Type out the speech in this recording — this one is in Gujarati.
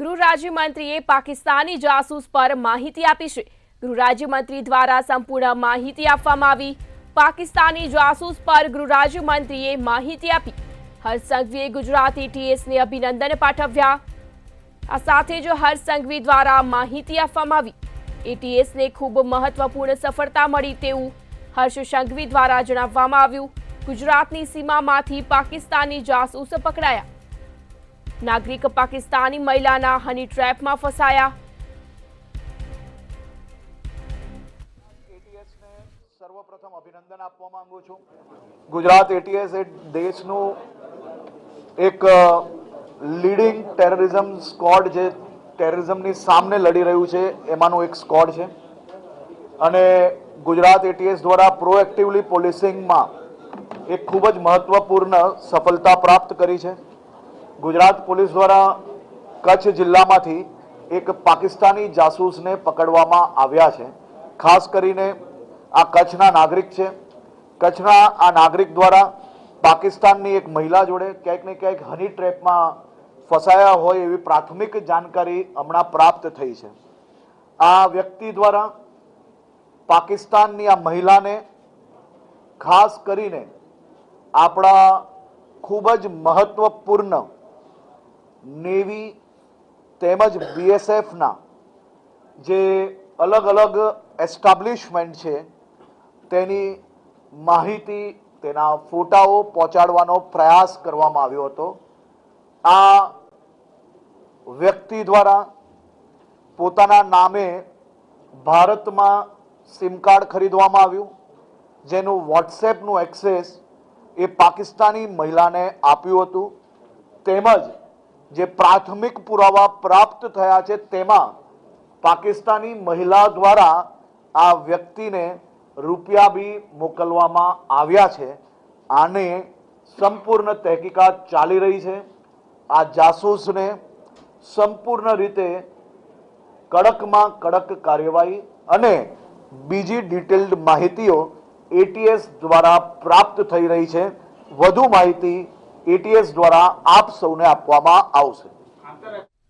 ગૃહ રાજ્યમંત્રીએ પાકિસ્તાની જાસૂસ પર માહિતી આપી છે। ગૃહ રાજ્યમંત્રી દ્વારા સંપૂર્ણ માહિતી આપવામાં આવી। પાકિસ્તાની જાસૂસ પર ગૃહ રાજ્યમંત્રીએ માહિતી આપી। હર્ષ સંઘવીએ ગુજરાત એટીએસને અભિનંદન પાઠવ્યા। આ સાથે જ હર્ષ સંઘવી દ્વારા માહિતી આપવામાં આવી। એટીએસને ખૂબ મહત્વપૂર્ણ સફળતા મળી તેવું હર્ષ સંઘવી દ્વારા જણાવવામાં આવ્યું। ગુજરાતની સીમામાંથી પાકિસ્તાની જાસૂસ પકડાયા। નાગરિક પાકિસ્તાની મહિલાના હની ટ્રેપમાં ફસાયા। એટીએસને સર્વપ્રથમ અભિનંદન આપવા માંગુ છું। ગુજરાત એટીએસ એ દેશનું એક લીડિંગ ટેરરિઝમ સ્ક્વોડ જે ટેરરિઝમની સામે લડી રહ્યું છે એમાંનું એક સ્ક્વોડ છે અને ગુજરાત એટીએસ દ્વારા પ્રોએક્ટિવલી પોલીસિંગમાં એક ખૂબ જ મહત્વપૂર્ણ સફળતા પ્રાપ્ત કરી છે। ગુજરાત પોલીસ દ્વારા કચ્છ જિલ્લામાંથી એક પાકિસ્તાની જાસૂસને પકડવામાં આવ્યા છે। ખાસ કરીને આ કચ્છના નાગરિક છે। કચ્છના આ નાગરિક દ્વારા પાકિસ્તાનની એક મહિલા જોડે ક્યાંક ને ક્યાંક હની ટ્રેપમાં ફસાયા હોય એવી પ્રાથમિક જાણકારી હમણાં પ્રાપ્ત થઈ છે। આ વ્યક્તિ દ્વારા પાકિસ્તાનની આ મહિલાને ખાસ કરીને આપણા ખૂબ જ મહત્વપૂર્ણ નેવી તેમજ બીએસએફના જે અલગ અલગ એસ્ટાબ્લિશમેન્ટ છે તેની માહિતી તેના ફોટાઓ પહોંચાડવાનો પ્રયાસ કરવામાં આવ્યો હતો। આ વ્યક્તિ દ્વારા પોતાના નામે ભારતમાં સિમ કાર્ડ ખરીદવામાં આવ્યું જેનું વોટ્સએપનું એક્સેસ એ પાકિસ્તાની મહિલાને આપ્યું હતું તેમજ જે પ્રાથમિક પુરાવા પ્રાપ્ત થયા છે તેમાં પાકિસ્તાની મહિલા દ્વારા આ વ્યક્તિને રૂપિયા બી મોકલવામાં આવ્યા છે। આને સંપૂર્ણ તહેકીકાત ચાલી રહી છે। આ જાસૂસને સંપૂર્ણ રીતે કડકમાં કડક કાર્યવાહી અને બીજી ડિટેલ્ડ માહિતીઓ એટીએસ દ્વારા પ્રાપ્ત થઈ રહી છે। વધુ માહિતી એટીએસ દ્વારા આપ સૌને આપવામાં આવશે।